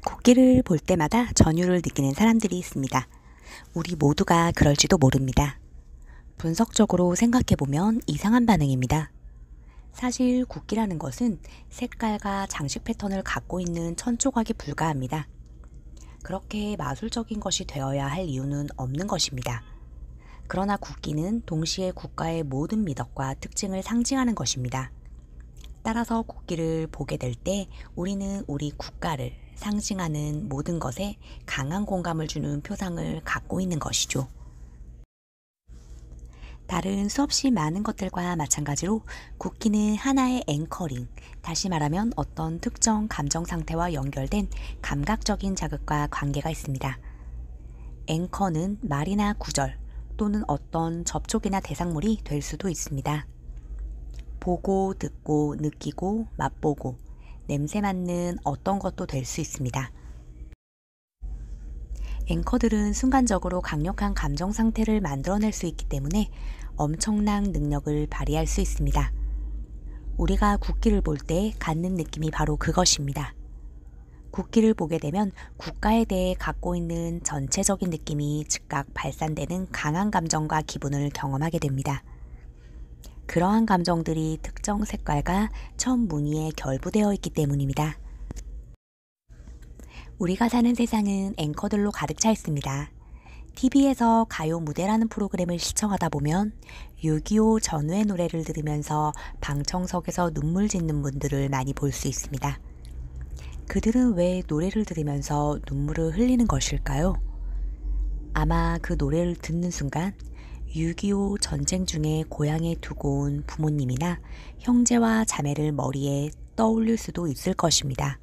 국기를 볼 때마다 전율을 느끼는 사람들이 있습니다. 우리 모두가 그럴지도 모릅니다. 분석적으로 생각해보면 이상한 반응입니다. 사실 국기라는 것은 색깔과 장식 패턴을 갖고 있는 천조각에 불과합니다. 그렇게 마술적인 것이 되어야 할 이유는 없는 것입니다. 그러나 국기는 동시에 국가의 모든 미덕과 특징을 상징하는 것입니다. 따라서 국기를 보게 될 때 우리는 우리 국가를 상징하는 모든 것에 강한 공감을 주는 표상을 갖고 있는 것이죠. 다른 수없이 많은 것들과 마찬가지로 국기는 하나의 앵커링, 다시 말하면 어떤 특정 감정 상태와 연결된 감각적인 자극과 관계가 있습니다. 앵커는 말이나 구절 또는 어떤 접촉이나 대상물이 될 수도 있습니다. 보고, 듣고, 느끼고, 맛보고, 냄새 맡는 어떤 것도 될 수 있습니다. 앵커들은 순간적으로 강력한 감정 상태를 만들어낼 수 있기 때문에 엄청난 능력을 발휘할 수 있습니다. 우리가 국기를 볼 때 갖는 느낌이 바로 그것입니다. 국기를 보게 되면 국가에 대해 갖고 있는 전체적인 느낌이 즉각 발산되는 강한 감정과 기분을 경험하게 됩니다. 그러한 감정들이 특정 색깔과 첫 무늬에 결부되어 있기 때문입니다. 우리가 사는 세상은 앵커들로 가득 차 있습니다. TV에서 가요 무대라는 프로그램을 시청하다 보면 6.25 전후의 노래를 들으면서 방청석에서 눈물 짓는 분들을 많이 볼 수 있습니다. 그들은 왜 노래를 들으면서 눈물을 흘리는 것일까요? 아마 그 노래를 듣는 순간 6.25 전쟁 중에 고향에 두고 온 부모님이나 형제와 자매를 머리에 떠올릴 수도 있을 것입니다.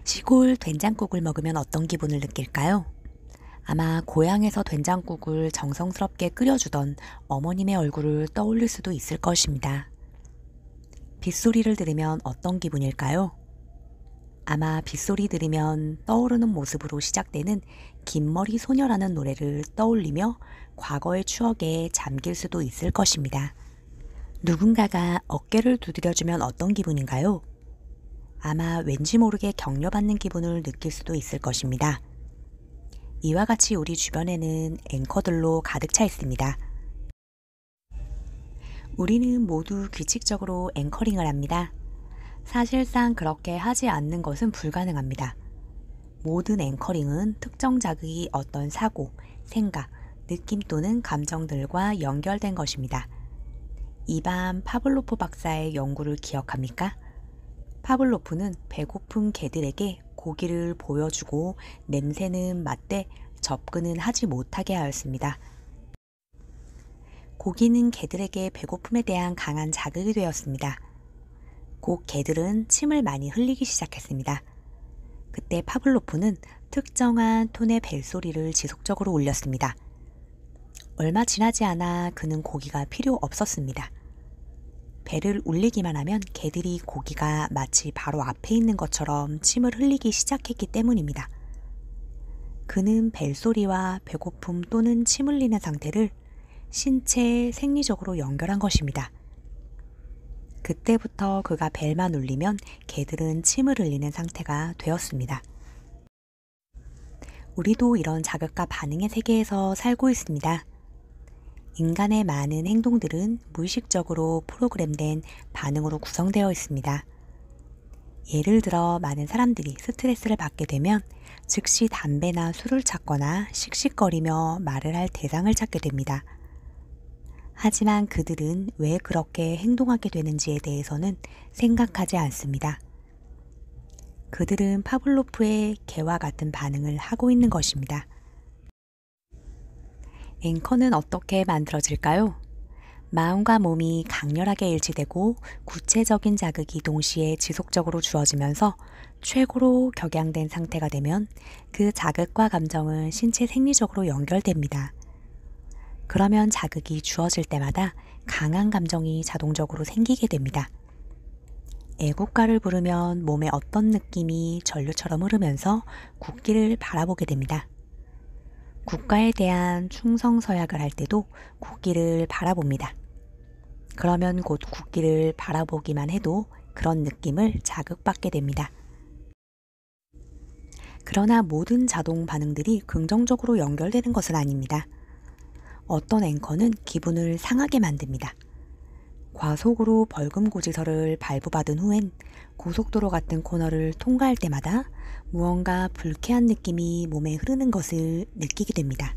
시골 된장국을 먹으면 어떤 기분을 느낄까요? 아마 고향에서 된장국을 정성스럽게 끓여주던 어머님의 얼굴을 떠올릴 수도 있을 것입니다. 빗소리를 들으면 어떤 기분일까요? 아마 빗소리 들으면 떠오르는 모습으로 시작되는 긴머리 소녀라는 노래를 떠올리며 과거의 추억에 잠길 수도 있을 것입니다. 누군가가 어깨를 두드려주면 어떤 기분인가요? 아마 왠지 모르게 격려받는 기분을 느낄 수도 있을 것입니다. 이와 같이 우리 주변에는 앵커들로 가득 차 있습니다. 우리는 모두 규칙적으로 앵커링을 합니다. 사실상 그렇게 하지 않는 것은 불가능합니다. 모든 앵커링은 특정 자극이 어떤 사고, 생각, 느낌 또는 감정들과 연결된 것입니다. 이반 파블로프 박사의 연구를 기억합니까? 파블로프는 배고픈 개들에게 고기를 보여주고 냄새는 맡되 접근은 하지 못하게 하였습니다. 고기는 개들에게 배고픔에 대한 강한 자극이 되었습니다. 곧 개들은 침을 많이 흘리기 시작했습니다. 그때 파블로프는 특정한 톤의 벨소리를 지속적으로 울렸습니다. 얼마 지나지 않아 그는 고기가 필요 없었습니다. 배를 울리기만 하면 개들이 고기가 마치 바로 앞에 있는 것처럼 침을 흘리기 시작했기 때문입니다. 그는 벨소리와 배고픔 또는 침 흘리는 상태를 신체에 생리적으로 연결한 것입니다. 그때부터 그가 벨만 울리면 개들은 침을 흘리는 상태가 되었습니다. 우리도 이런 자극과 반응의 세계에서 살고 있습니다. 인간의 많은 행동들은 무의식적으로 프로그램된 반응으로 구성되어 있습니다. 예를 들어 많은 사람들이 스트레스를 받게 되면 즉시 담배나 술을 찾거나 씩씩거리며 말을 할 대상을 찾게 됩니다. 하지만 그들은 왜 그렇게 행동하게 되는지에 대해서는 생각하지 않습니다. 그들은 파블로프의 개와 같은 반응을 하고 있는 것입니다. 앵커는 어떻게 만들어질까요? 마음과 몸이 강렬하게 일치되고 구체적인 자극이 동시에 지속적으로 주어지면서 최고로 격양된 상태가 되면 그 자극과 감정은 신체 생리적으로 연결됩니다. 그러면 자극이 주어질 때마다 강한 감정이 자동적으로 생기게 됩니다. 애국가를 부르면 몸에 어떤 느낌이 전류처럼 흐르면서 국기를 바라보게 됩니다. 국가에 대한 충성서약을 할 때도 국기를 바라봅니다. 그러면 곧 국기를 바라보기만 해도 그런 느낌을 자극받게 됩니다. 그러나 모든 자동 반응들이 긍정적으로 연결되는 것은 아닙니다. 어떤 앵커는 기분을 상하게 만듭니다. 과속으로 벌금 고지서를 발부받은 후엔 고속도로 같은 코너를 통과할 때마다 무언가 불쾌한 느낌이 몸에 흐르는 것을 느끼게 됩니다.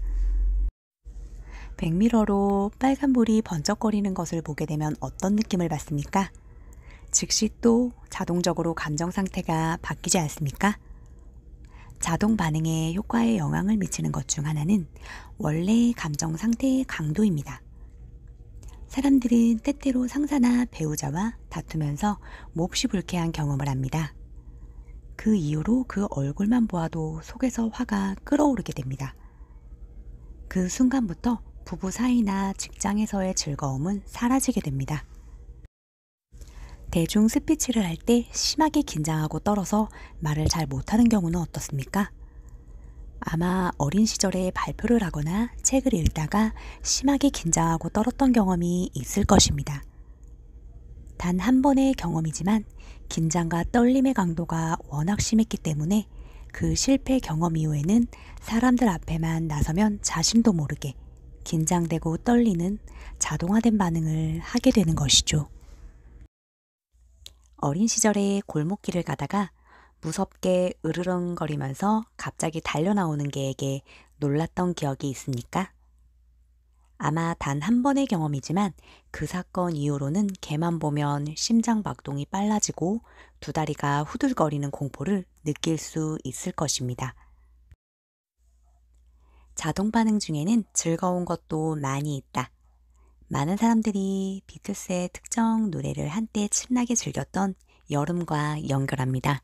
백미러로 빨간불이 번쩍거리는 것을 보게 되면 어떤 느낌을 받습니까? 즉시 또 자동적으로 감정 상태가 바뀌지 않습니까? 자동 반응의 효과에 영향을 미치는 것 중 하나는 원래의 감정 상태의 강도입니다. 사람들은 때때로 상사나 배우자와 다투면서 몹시 불쾌한 경험을 합니다. 그 이후로 그 얼굴만 보아도 속에서 화가 끓어오르게 됩니다. 그 순간부터 부부 사이나 직장에서의 즐거움은 사라지게 됩니다. 대중 스피치를 할 때 심하게 긴장하고 떨어서 말을 잘 못하는 경우는 어떻습니까? 아마 어린 시절에 발표를 하거나 책을 읽다가 심하게 긴장하고 떨었던 경험이 있을 것입니다. 단 한 번의 경험이지만 긴장과 떨림의 강도가 워낙 심했기 때문에 그 실패 경험 이후에는 사람들 앞에만 나서면 자신도 모르게 긴장되고 떨리는 자동화된 반응을 하게 되는 것이죠. 어린 시절에 골목길을 가다가 무섭게 으르렁거리면서 갑자기 달려나오는 개에게 놀랐던 기억이 있습니까? 아마 단 한 번의 경험이지만 그 사건 이후로는 개만 보면 심장 박동이 빨라지고 두 다리가 후들거리는 공포를 느낄 수 있을 것입니다. 자동 반응 중에는 즐거운 것도 많이 있다. 많은 사람들이 비틀스의 특정 노래를 한때 신나게 즐겼던 여름과 연결합니다.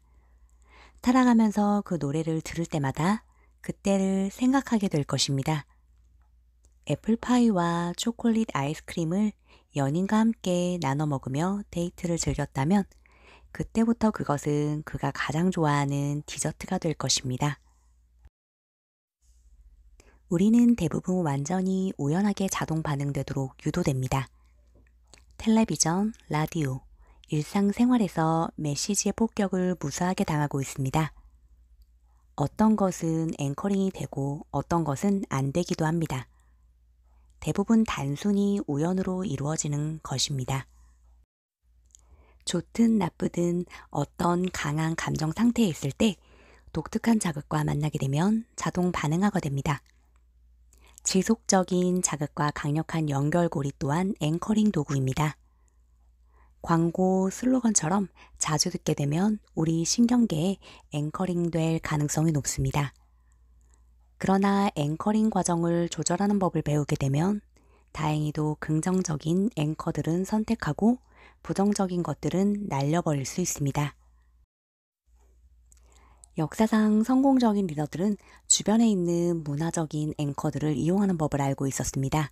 살아가면서 그 노래를 들을 때마다 그때를 생각하게 될 것입니다. 애플파이와 초콜릿 아이스크림을 연인과 함께 나눠 먹으며 데이트를 즐겼다면 그때부터 그것은 그가 가장 좋아하는 디저트가 될 것입니다. 우리는 대부분 완전히 우연하게 자동 반응되도록 유도됩니다. 텔레비전, 라디오, 일상생활에서 메시지의 폭격을 무수하게 당하고 있습니다. 어떤 것은 앵커링이 되고 어떤 것은 안 되기도 합니다. 대부분 단순히 우연으로 이루어지는 것입니다. 좋든 나쁘든 어떤 강한 감정 상태에 있을 때 독특한 자극과 만나게 되면 자동 반응하게 됩니다. 지속적인 자극과 강력한 연결고리 또한 앵커링 도구입니다. 광고 슬로건처럼 자주 듣게 되면 우리 신경계에 앵커링 될 가능성이 높습니다. 그러나 앵커링 과정을 조절하는 법을 배우게 되면 다행히도 긍정적인 앵커들은 선택하고 부정적인 것들은 날려버릴 수 있습니다. 역사상 성공적인 리더들은 주변에 있는 문화적인 앵커들을 이용하는 법을 알고 있었습니다.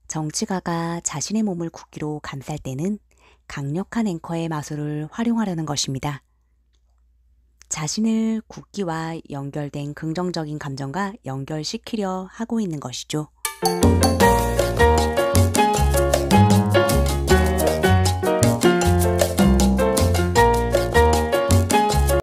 정치가가 자신의 몸을 국기로 감쌀 때는 강력한 앵커의 마술을 활용하려는 것입니다. 자신을 국기와 연결된 긍정적인 감정과 연결시키려 하고 있는 것이죠.